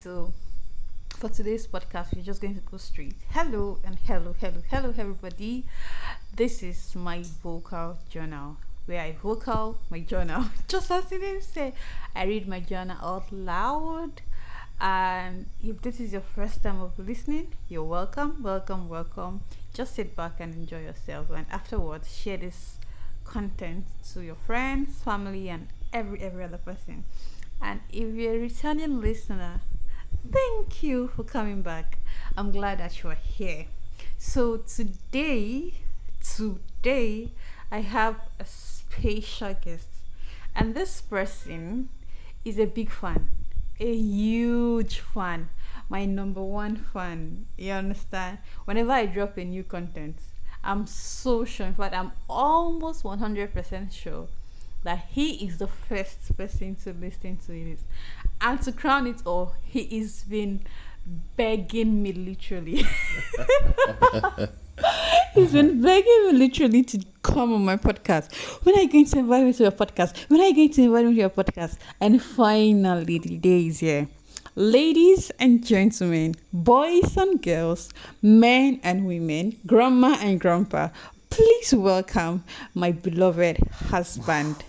So, for today's podcast, we're just going to go straight. Hello and hello, everybody. This is my vocal journal where I vocal my journal. Just as the name say, I read my journal out loud. And if this is your first time of listening, you're welcome. Just sit back and enjoy yourself. And afterwards, share this content to your friends, family, and every other person. And if you're a returning listener, thank you for coming back. I'm glad that you are here. So today I have a special guest. And this person is a big fan. A huge fan. My number one fan. You understand? Whenever I drop a new content, I'm so sure. In fact, I'm almost 100% sure that he is the first person to listen to this. And to crown it all, he is been begging me literally. He's been begging me literally to come on my podcast. When are you going to invite me to your podcast? When are you going to invite me to your podcast? And finally, the day is here. Ladies and gentlemen, boys and girls, men and women, grandma and grandpa, please welcome my beloved husband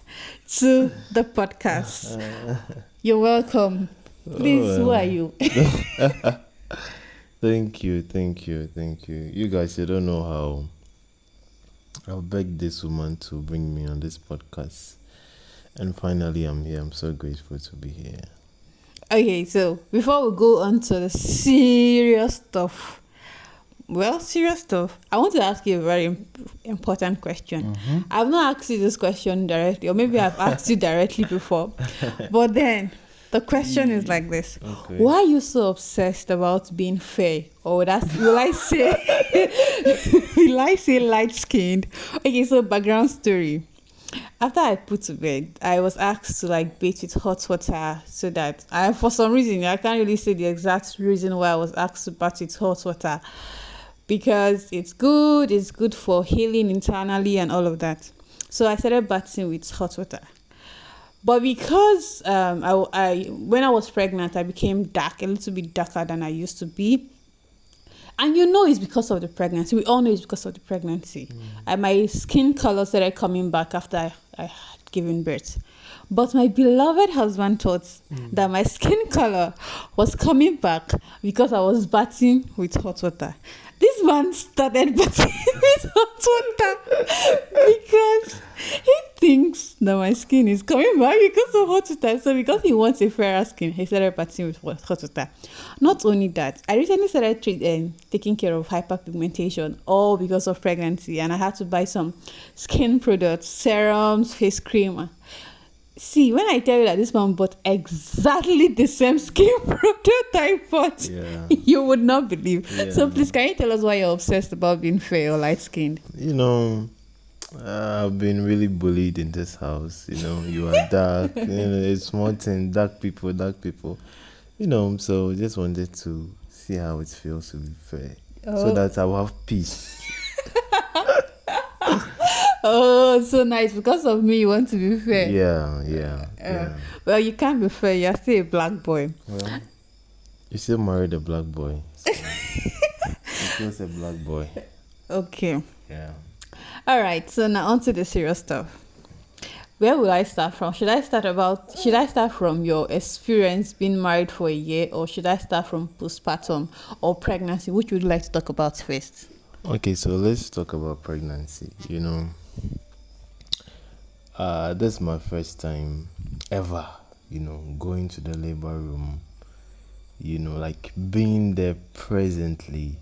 to the podcast. You're welcome. Please, who are you? Thank you. You guys, you don't know how I've begged this woman to bring me on this podcast. And finally, I'm here. I'm so grateful to be here. Okay, so before we go on to the serious stuff, I want to ask you a very important question. I've not asked you this question directly, or maybe I've asked you directly before. But then the question is like this: Okay. Why are you so obsessed about being fair? Or will I say will I say light skinned? Okay, so background story. After I put to bed, I was asked to like bathe with hot water so that for some reason, I can't really say the exact reason why I was asked to bath with hot water, because it's good for healing internally and all of that. So I started bathing with hot water. But because I when I was pregnant, I became dark, a little bit darker than I used to be. And it's because of the pregnancy. We all know it's because of the pregnancy. And my skin color started coming back after I had given birth. But my beloved husband thought that my skin color was coming back because I was bathing with hot water. This man started bathing with hot water because he thinks that my skin is coming back because of hot water. So because he wants a fairer skin, he started bathing with hot water. Not only that, I recently started taking care of hyperpigmentation, all because of pregnancy, and I had to buy some skin products, serums, face cream. See, when I tell you that this man bought exactly the same skin product I bought, Yeah. you would not believe. Yeah. So please, can you tell us why you're obsessed about being fair or light-skinned? I've been really bullied in this house. You are dark. It's one thing, dark people. So just wanted to see how it feels to be fair, so that I will have peace. Oh, so nice. Because of me, you want to be fair. Yeah. Well, you can't be fair. You're still a black boy. Well, you still married a black boy. So you still a black boy. Okay. Yeah. All right. So now on to the serious stuff. Where will I start from? Should I start from your experience being married for a year, or should I start from postpartum or pregnancy? Which would you like to talk about first? Okay, so let's talk about pregnancy. This is my first time ever, going to the labor room, like being there presently.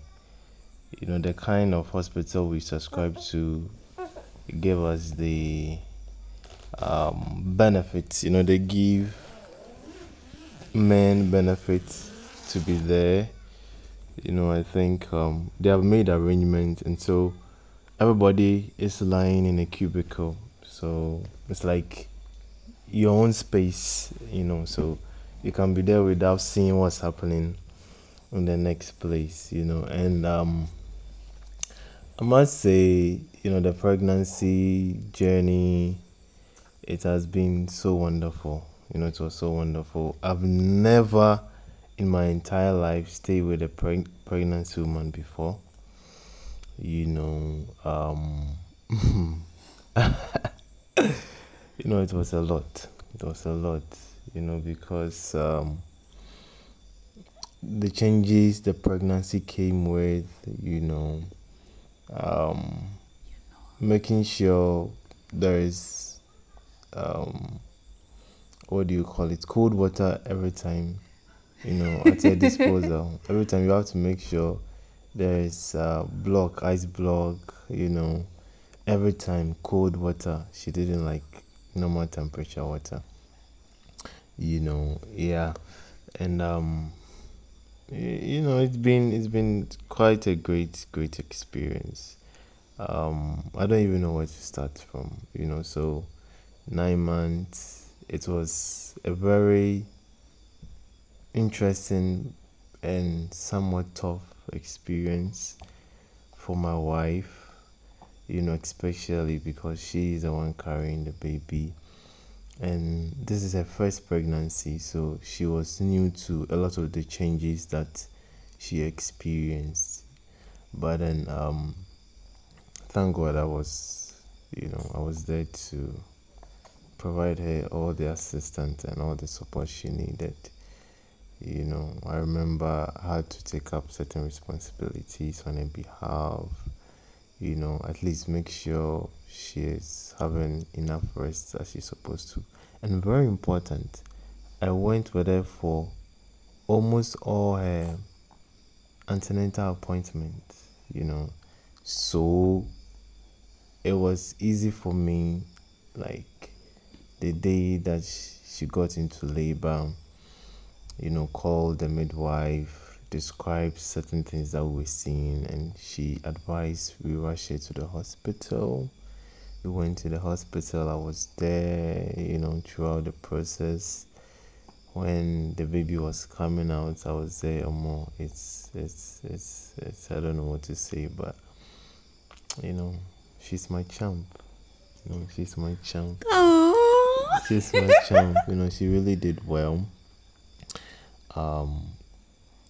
The kind of hospital we subscribe to gave us the benefits. They give men benefits to be there. I think they have made arrangements, and so everybody is lying in a cubicle. So it's like your own space, so you can be there without seeing what's happening in the next place, And I must say, the pregnancy journey, it has been so wonderful. It was so wonderful. I've never in my entire life stay with a pregnant woman before. You know, it was a lot. It was a lot, because the changes the pregnancy came with, um, making sure there is, what do you call it, cold water every time, at your disposal. Every time you have to make sure there is ice block, every time cold water. She didn't like normal temperature water, yeah. And it's been quite a great experience. I don't even know where to start from, so 9 months, it was a very interesting and somewhat tough experience for my wife, especially because she is the one carrying the baby. And this is her first pregnancy, so she was new to a lot of the changes that she experienced. But then, thank God I was there to provide her all the assistance and all the support she needed. I remember I had to take up certain responsibilities on her behalf, at least make sure she is having enough rest as she's supposed to. And very important, I went with her for almost all her antenatal appointments, so it was easy for me, like the day that she got into labor, called the midwife, described certain things that we were seeing, and she advised we rush her to the hospital. We went to the hospital. I was there, throughout the process. When the baby was coming out, I was there. More, it's. I don't know what to say, but you know, she's my champ. She's my champ. Aww. She's my champ. She really did well. Um,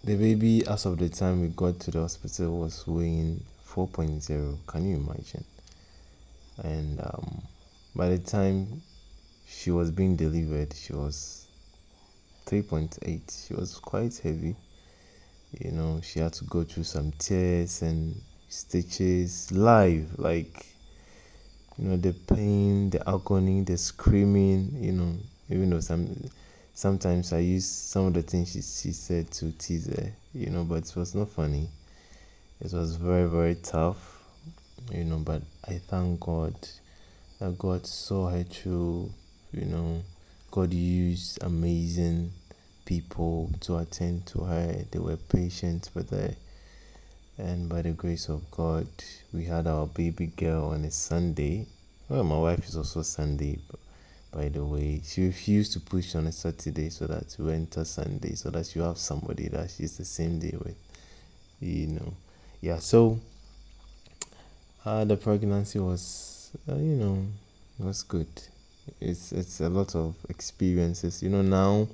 the baby, as of the time we got to the hospital, was weighing 4.0. Can you imagine? And by the time she was being delivered, she was 3.8. She was quite heavy. She had to go through some tears and stitches live, like, the pain, the agony, the screaming, even though sometimes I use some of the things she said to tease her, but it was not funny. It was very, very tough, but I thank God that God saw her through, God used amazing people to attend to her. They were patient with her. And by the grace of God, we had our baby girl on a Sunday. Well, my wife is also Sunday, by the way. She refused to push on a Saturday so that we enter Sunday, so that you have somebody that she's the same day with. Yeah, so the pregnancy was, was good. It's a lot of experiences. Now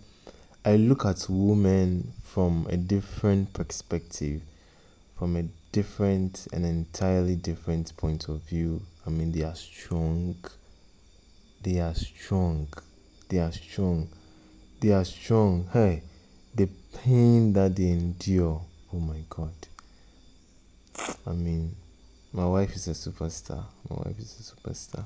I look at women from a different perspective, from a different and entirely different point of view. I mean, they are strong. They are strong. They are strong. They are strong. Hey, the pain that they endure. Oh my God. I mean, my wife is a superstar. My wife is a superstar.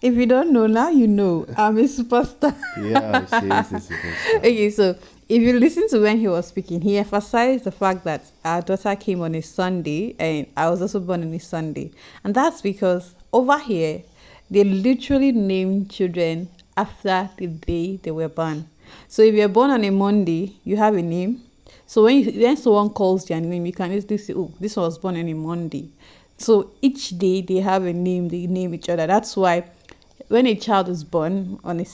If you don't know, now you know. I'm a superstar. Yeah, she is a superstar. Okay, so if you listen to when he was speaking, he emphasized the fact that our daughter came on a Sunday and I was also born on a Sunday. And that's because over here, they literally name children after the day they were born. So if you're born on a Monday, you have a name. So when someone calls their name, you can easily say, oh, this one was born on a Monday. So each day they have a name, they name each other. That's why when a child is born on a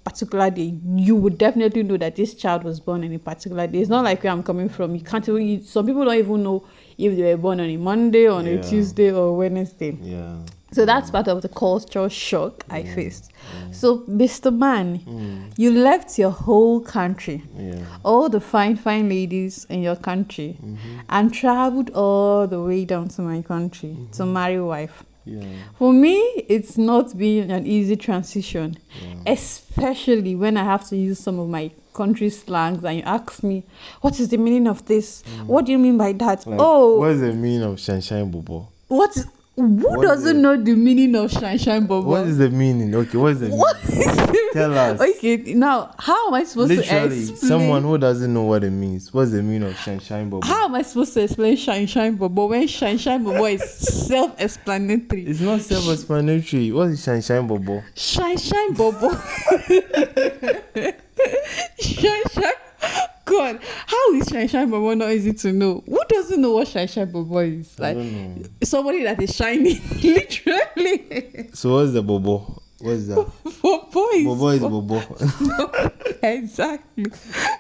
particular day, you would definitely know that this child was born on a particular day. It's not like where I'm coming from. You can't even, some people don't even know if they were born on a Monday, on a Yeah. Tuesday or Wednesday. Yeah. So that's part of the culture shock I Yeah. faced. So, Mr. Man, Mm. you left your whole country, Yeah. all the fine, fine ladies in your country, Mm-hmm. and traveled all the way down to my country to Mm-hmm. marry wife. Yeah. For me, it's not been an easy transition, Yeah. especially when I have to use some of my country slangs and you ask me, what is the meaning of this? What do you mean by that? Like, Oh, what's the meaning of shine Bobo? what is, who What's doesn't the know the meaning of shine what bubble? is the meaning? Okay, what is the What meaning? is the, Tell us. okay, now how am I supposed to Literally, someone explain? who doesn't know what it means. What's the meaning of shine Bobo? How am I supposed to explain shine bubble when shine bubble is self-explanatory? It's not self-explanatory. What is shine Bobo? Shine bubble. Shine. God, how is shine bubble not easy to know? Who doesn't know what shine bubble is? I Like don't know. somebody that is shining, literally. So what's the Bobo? What's that? Bobo is Bobo is Bobo. exactly.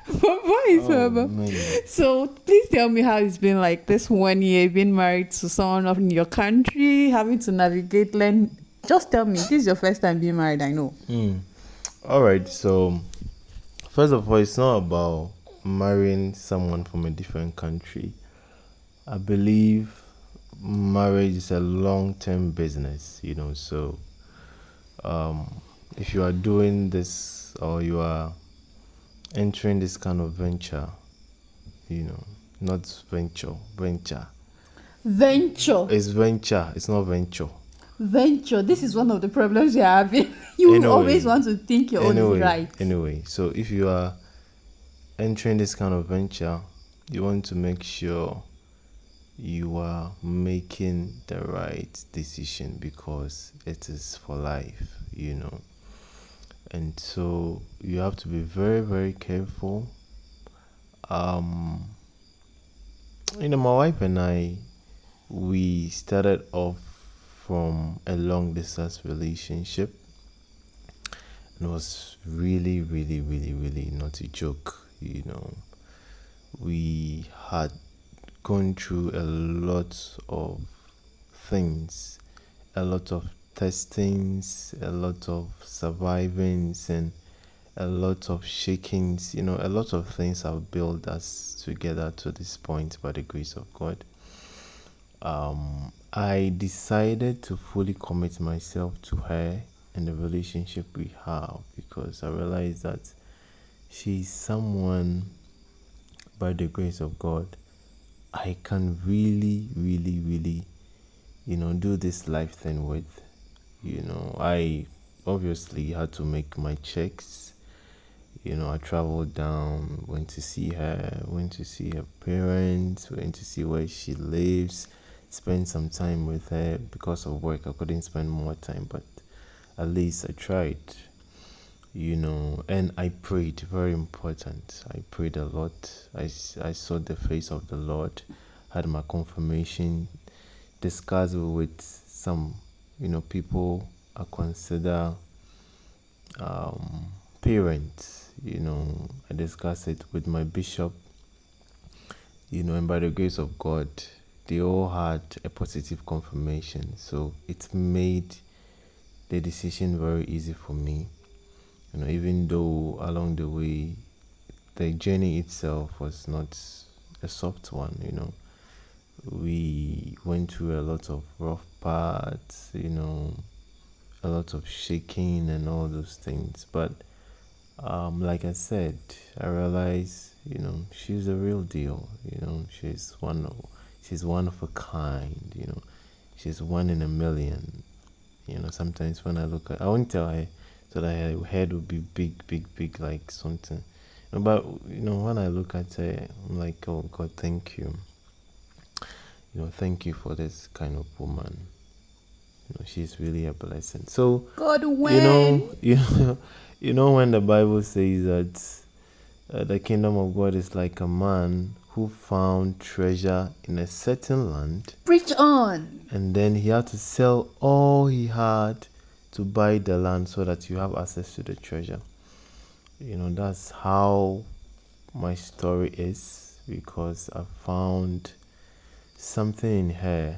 Bobo is Oh Bobo. man. So please tell me how it's been like this 1 year being married to someone up in your country, having to navigate, learn. Just tell me, this is your first time being married, I know. All right. So first of all, it's not about marrying someone from a different country. I believe marriage is a long-term business. So if you are doing this or you are entering this kind of venture, not venture. Venture. It's venture, it's not venture. Venture. This is one of the problems you're having. You always want to think your own is right. Anyway, so if you are entering this kind of venture, you want to make sure you are making the right decision because it is for life. And so you have to be very, very careful. My wife and I, we started off from a long distance relationship, and it was really, really, really, really not a joke. We had gone through a lot of things, a lot of testings, a lot of survivings, and a lot of shakings. A lot of things have built us together to this point by the grace of God. I decided to fully commit myself to her and the relationship we have because I realized that she's someone, by the grace of God, I can really, really, really, do this life thing with. I obviously had to make my checks. I traveled down, went to see her, went to see her parents, went to see where she lives, spent some time with her. Because of work, I couldn't spend more time, but at least I tried. And I prayed, very important. I prayed a lot. I saw the face of the Lord, had my confirmation, discussed with some, people I consider parents. I discussed it with my bishop, and by the grace of God, they all had a positive confirmation. So it made the decision very easy for me. Even though along the way, the journey itself was not a soft one. We went through a lot of rough parts, a lot of shaking and all those things. But like I said, I realized, she's a real deal. She's one of a kind. She's one in a million. Sometimes when I look at, I won't tell her so that her head would be big, big, big, like something. But when I look at her, I'm like, oh God, thank you. Thank you for this kind of woman. She's really a blessing. So, God, you when? know, when the Bible says that the kingdom of God is like a man who found treasure in a certain land, Preach on. and then he had to sell all he had to buy the land so that you have access to the treasure. That's how my story is because I found something in her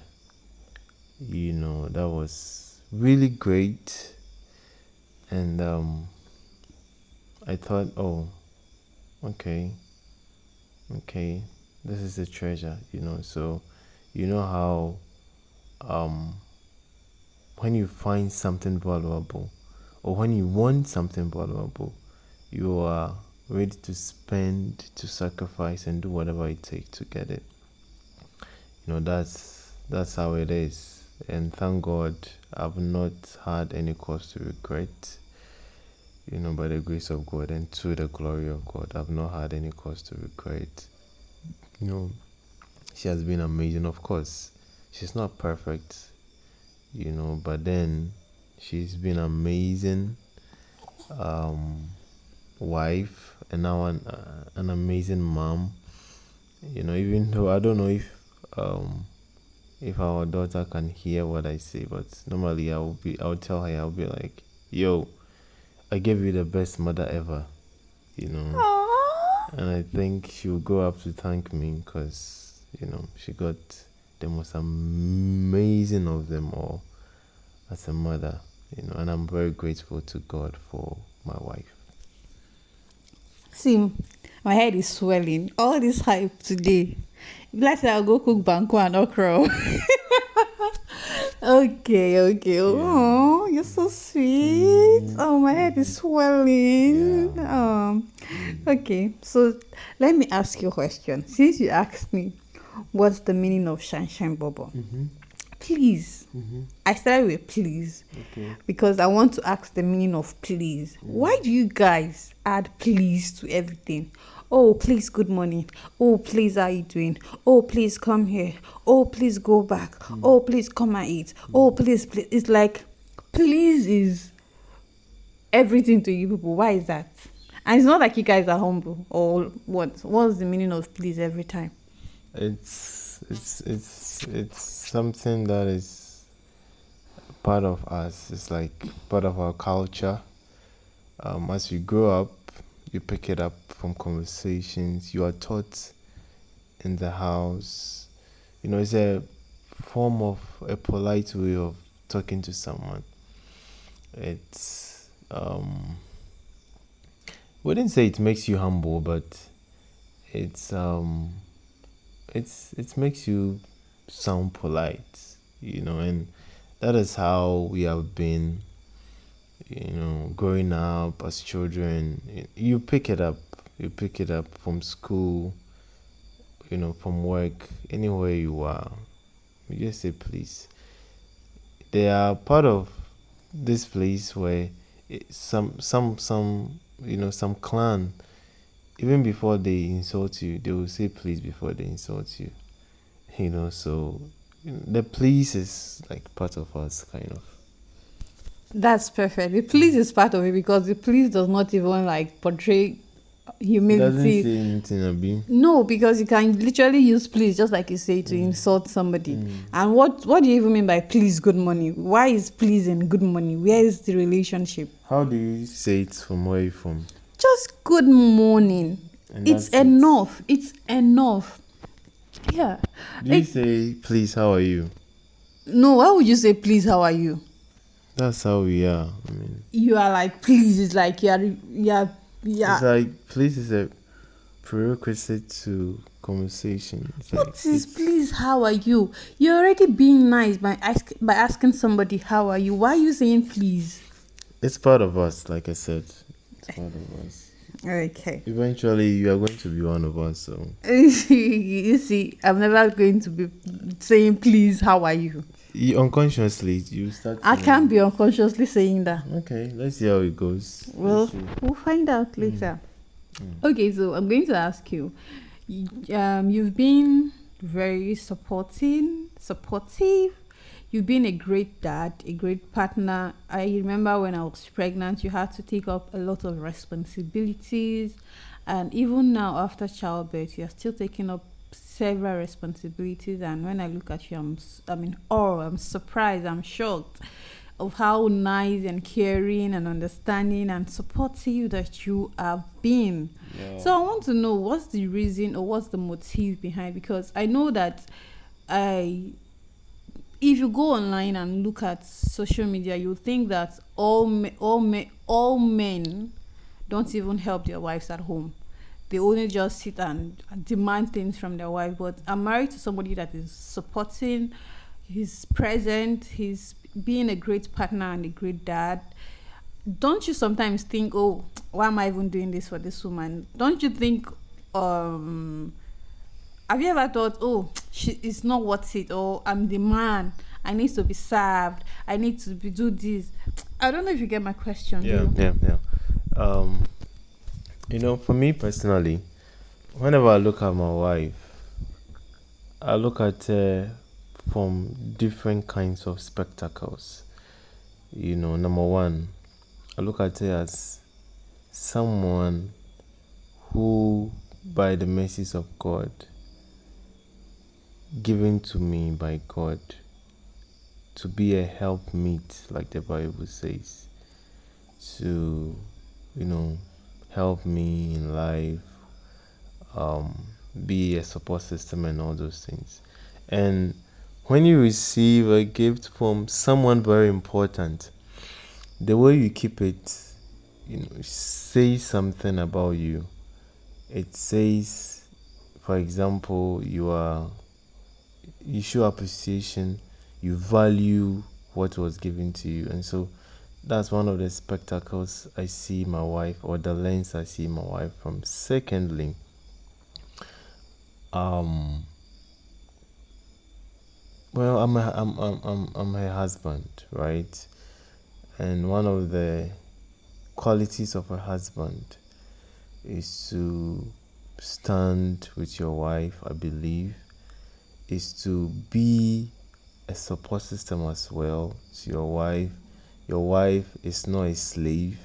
That was really great. And I thought, oh, okay, okay, this is a treasure. So, how um, when you find something valuable or when you want something valuable, you are ready to spend, to sacrifice, and do whatever it takes to get it. That's how it is. And thank God I've not had any cause to regret. By the grace of God and to the glory of God, I've not had any cause to regret. You know, she has been amazing. Of course, she's not perfect, but then she's been amazing um, wife and now an amazing mom. Even though I don't know if our daughter can hear what I say, but normally I'll tell her, I'll be like, yo, I gave you the best mother ever, you know. Aww. And I think she'll go up to thank me because, she got the most amazing of them all as a mother, and I'm very grateful to God for my wife. See, my head is swelling. All this hype today. Let's say I'll go cook banku and okra. Okay. Yeah. Oh, you're so sweet. Oh, my head is swelling. Yeah. Okay. So let me ask you a question. Since you asked me, what's the meaning of shine shine Bobo? Mm-hmm. Please. Mm-hmm. I started with please Okay. because I want to ask the meaning of please. Why do you guys add please to everything? Oh, please, good morning. Oh, please, how you doing? Oh, please, come here. Oh, please, go back. Oh, please, come and eat. Oh, please. It's like, please is everything to you people. Why is that? And it's not like you guys are humble or what. What's the meaning of please every time? It's something that is part of us. It's like part of our culture. As you grow up, you pick it up from conversations. You are taught in the house. It's a form of a polite way of talking to someone. It's wouldn't say it makes you humble, but it's it makes you sound polite, and that is how we have been, growing up as children. You pick it up from school, from work, anywhere you are. You just say please. They are part of this place where some clan, even before they insult you, they will say please before they insult you. So the please is like part of us, kind of. That's perfect. The please is part of it because the please does not even like portray It doesn't humility. say anything, Abi. No, because you can literally use please, just like you say, to insult somebody. And what do you even mean by please good morning? Why is please and good morning? Where is the relationship? How do you say it from where you from? Just good morning. And It's that's it. enough. It's enough. Yeah. Do you say please? How are you? No, why would you say please? How are you? That's how we are. You are like please. It's like It's like please is a prerequisite to conversation. It's like What is please? How are you? You're already being nice by asking somebody how are you. Why are you saying please? it's part of us. Like I said, it's part of us. Okay. Eventually, you are going to be one of us. So You see, I'm never going to be saying please. How are you? unconsciously you start. I saying, can't be unconsciously saying that. Okay, let's see how it goes. Well, Let's see. we'll find out later. Okay, so I'm going to ask you. You've been very supportive. You've been a great dad, a great partner. I remember when I was pregnant, you had to take up a lot of responsibilities, and even now after childbirth, you're still taking up several responsibilities. And when I look at you, I'm in awe. I'm surprised. I'm shocked of how nice and caring and understanding and supportive that you have been. Yeah. So I want to know what's the reason or what's the motive behind, because I know that I if you go online and look at social media, you think that all men don't even help their wives at home. They only just sit and demand things from their wife. But I'm married to somebody that is supporting, he's present, he's being a great partner and a great dad. Don't you sometimes think, oh, why am I even doing this for this woman? Don't you think, um have you ever thought, oh, she is not worth it, or I'm the man, I need to be served, I need to do this? I don't know if you get my question, do Yeah, you? yeah, yeah. Um, for me personally, whenever I look at my wife, I look at her from different kinds of spectacles. Number one, I look at her as someone who, by the mercies of God, given to me by God, to be a helpmeet, like the Bible says, to, you know, help me in life, um, be a support system and all those things. And when you receive a gift from someone very important, the way you keep it, says something about you. It says, for example, you show appreciation, you value what was given to you. And so that's one of the spectacles I see my wife, or the lens I see my wife from. Secondly, um well, I'm her husband, right? And one of the qualities of a husband is to stand with your wife, I believe, is to be a support system as well to your wife. Your wife is not a slave.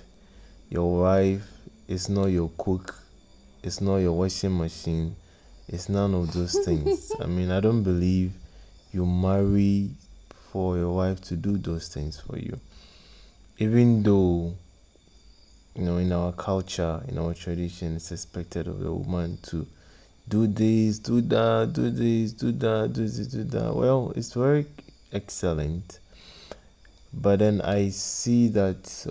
Your wife is not your cook. It's not your washing machine. It's none of those things. I mean, I don't believe you marry for your wife to do those things for you. Even though, in our culture, in our tradition, it's expected of a woman to do this, do that, do this, do that, do this, do that. Well, it's very excellent. But then I see that,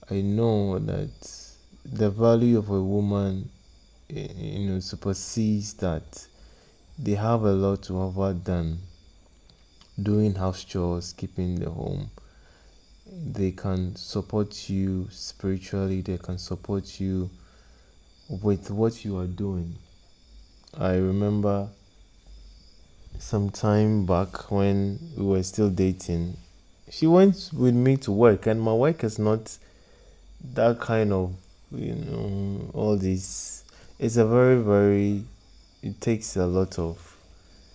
I know that the value of a woman, supersedes that. They have a lot to offer than doing house chores, keeping the home. They can support you spiritually, they can support you with what you are doing. I remember some time back when we were still dating, she went with me to work, and my work is not that kind of, all this. It's a very, very, it takes a lot of,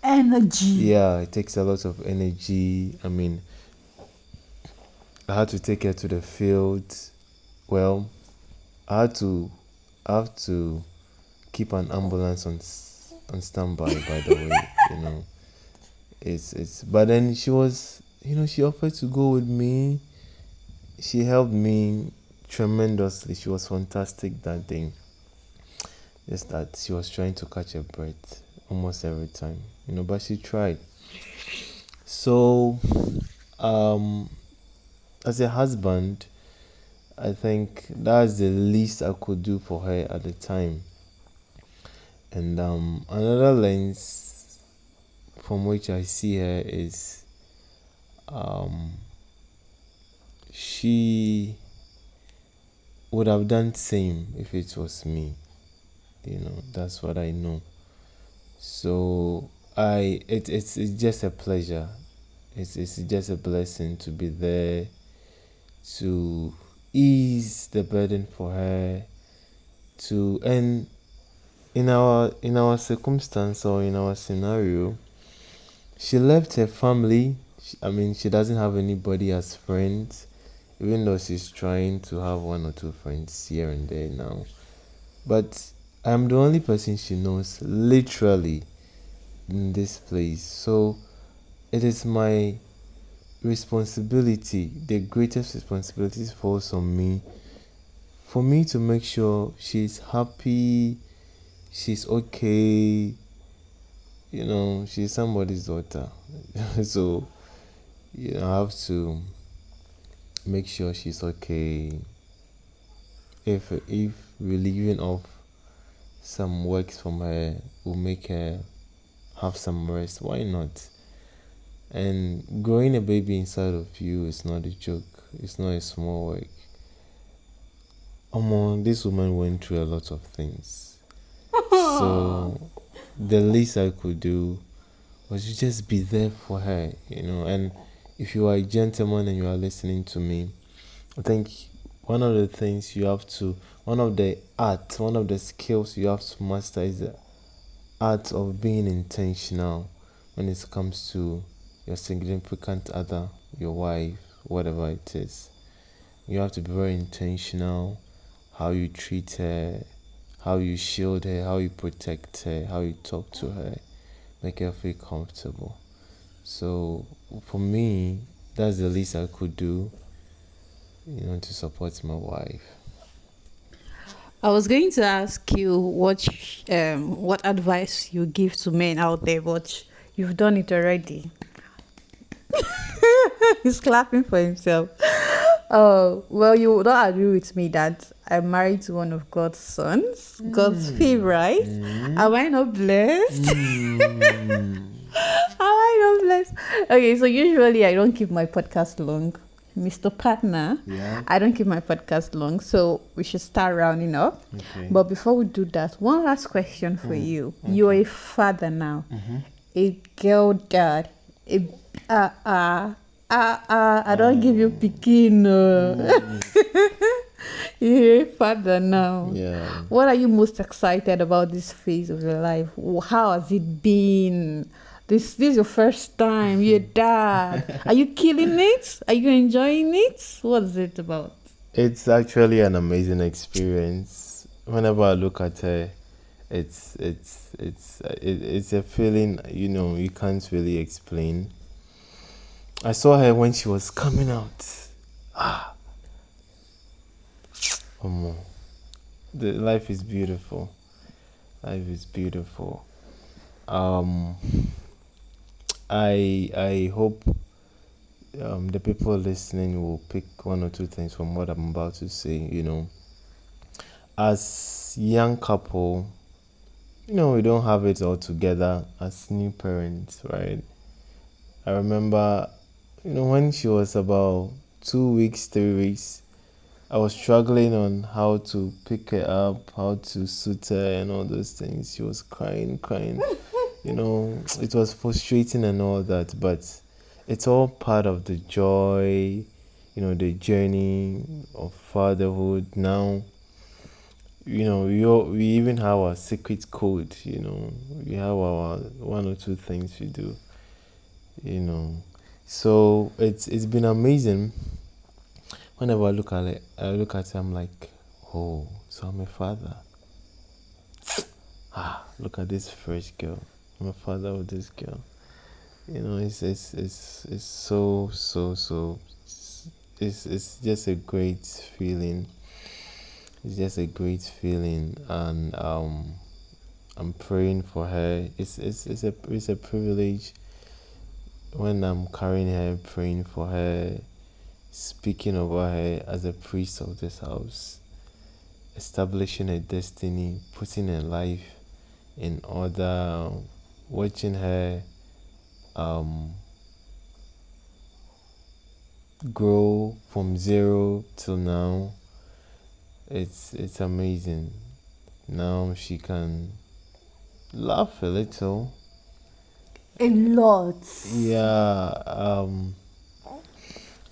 Energy. yeah, it takes a lot of energy. I mean, I had to take her to the field. Well, I had to I have to keep an ambulance on standby. By the way, it's. But then she was, she offered to go with me. She helped me tremendously. She was fantastic that day. Just that she was trying to catch her breath almost every time, but she tried. So, um, as a husband, I think that's the least I could do for her at the time. And another lens from which I see her is, um, she would have done same if it was me. That's what I know. So it's just a pleasure. It's just a blessing to be there to ease the burden for her, to and in our circumstance, or in our scenario, she left her family. I mean, she doesn't have anybody as friends, even though she's trying to have one or two friends here and there now. But I'm the only person she knows, literally, in this place. So it is my responsibility, the greatest responsibility falls on me, for me to make sure she's happy, she's okay, she's somebody's daughter. So, I have to make sure she's okay. If we're leaving off some works from her, will make her have some rest. Why not? And growing a baby inside of you is not a joke. It's not a small work. This woman went through a lot of things. So the least I could do was to just be there for her, And if you are a gentleman and you are listening to me, I think one of the things one of the skills you have to master is the art of being intentional when it comes to your significant other, your wife, whatever it is. You have to be very intentional how you treat her, how you shield her, how you protect her, how you talk to her, make her feel comfortable. So for me, that's the least I could do, to support my wife. I was going to ask you what advice you give to men out there, but you've done it already. He's clapping for himself. Oh, well, you don't agree with me that I'm married to one of God's sons, God's favorite. Am I not blessed? Am I not blessed? Okay, so usually I don't keep my podcast long. Mr. Partner, Yeah. I don't keep my podcast long, so we should start rounding up. Okay. But before we do that, one last question for you. You're a father now, a girl dad, I don't give you picking. You're a father now. Yeah. What are you most excited about this phase of your life? How has it been? This is your first time. You're a dad. Are you killing it? Are you enjoying it? What is it about? It's actually an amazing experience. Whenever I look at her, it's a feeling you can't really explain. I saw her when she was coming out. The life is beautiful. Life is beautiful. Um, I hope the people listening will pick one or two things from what I'm about to say. As young couple, we don't have it all together as new parents, right? I remember, when she was about 2 weeks, 3 weeks, I was struggling on how to pick her up, how to suit her, and all those things. She was crying, crying. It was frustrating and all that, but it's all part of the joy, the journey of fatherhood. Now, we even have our secret code. We have our one or two things we do. So it's been amazing. Whenever I look at it, I'm like, oh, so I'm a father. Look at this fresh girl. I'm a father of this girl. It's so. It's just a great feeling. It's just a great feeling, and I'm praying for her. It's a privilege when I'm carrying her, praying for her, speaking over her as a priest of this house, establishing a destiny, putting her life in order, watching her grow from zero till now. It's amazing. Now she can laugh a little. A lot. Yeah,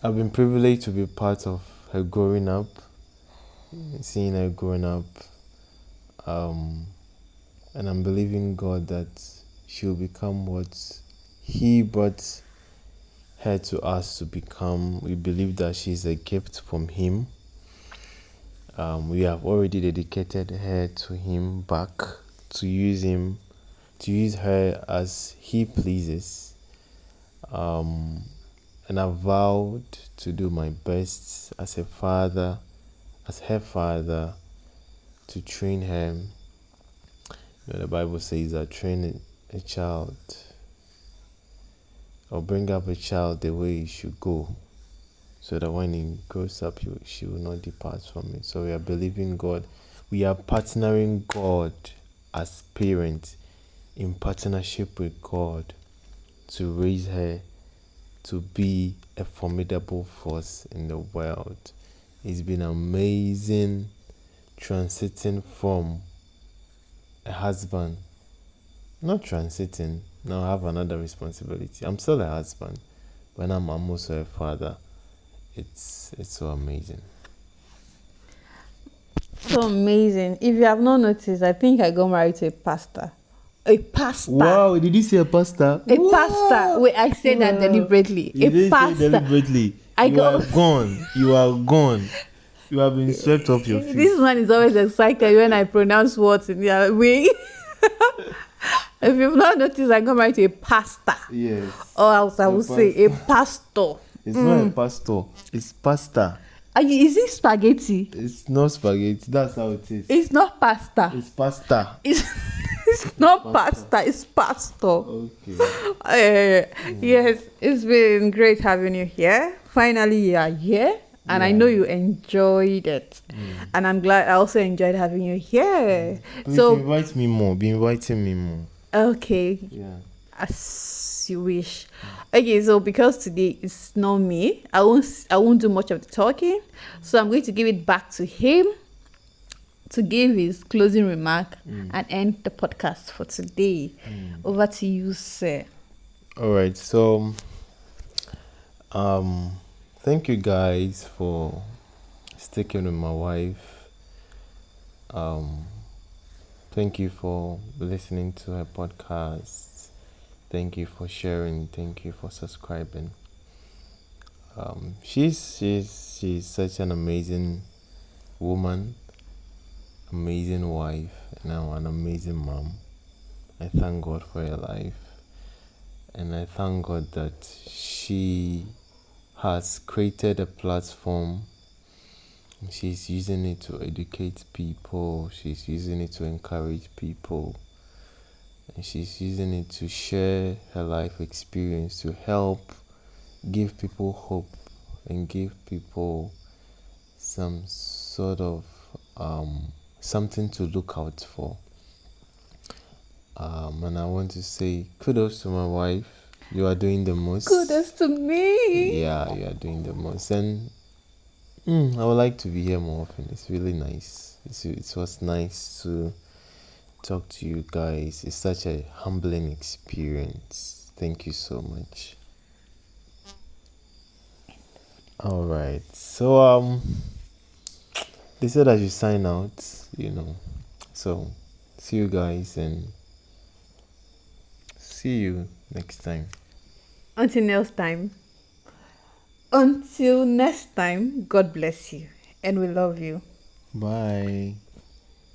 I've been privileged to be part of her growing up, seeing her growing up, and I'm believing God that she'll become what He brought her to us to become. We believe that she's a gift from Him. We have already dedicated her to Him back, to use her as He pleases. And I've vowed to do my best as a father, as her father, to train her. The Bible says that a child or bring up a child the way he should go, so that when he grows up, she will not depart from it. So we are believing God. We are partnering God as parents, in partnership with God, to raise her to be a formidable force in the world. It's been amazing transiting from a husband, not transiting, now I have another responsibility. I'm still a husband, but I'm also a father. It's so amazing. So amazing. If you have not noticed, I think I got married to a pastor. A pastor. Wow, did you say a pastor? A pastor. Wait, I said that deliberately. You a didn't pastor. say deliberately. You are gone. You are gone. You have been swept off your feet. This one is always excited when I pronounce words in their way. If you've not noticed, I got married to a pastor. Yes. Or else I would say a pastor. It's not a pastor. It's pasta. Is it spaghetti? It's not spaghetti. That's how it is. It's not pasta. It's pasta. It's not pasta. It's pastor. Okay. Yes, it's been great having you here. Finally, you are here. And I know you enjoyed it. And I'm glad I also enjoyed having you here. Please so invite me more. Be inviting me more. Okay. Yeah. As you wish. Okay, so because today it's not me, I won't do much of the talking. So I'm going to give it back to him to give his closing remark and end the podcast for today. Over to you, sir. All right. So thank you guys for sticking with my wife. Thank you for listening to her podcast. Thank you for sharing. Thank you for subscribing. She's such an amazing woman, amazing wife, and now an amazing mom. I thank God for her life, and I thank God that she has created a platform. She's using it to educate people. She's using it to encourage people. And she's using it to share her life experience, to help give people hope and give people some sort of something to look out for. And I want to say kudos to my wife. You are doing the most. Kudos to me. Yeah, you are doing the most. And I would like to be here more often. It's really nice. It was nice to talk to you guys. It's such a humbling experience. Thank you so much. All right. So they said I should sign out, So see you guys and see you next time. Until next time. Until next time, God bless you. And we love you. Bye.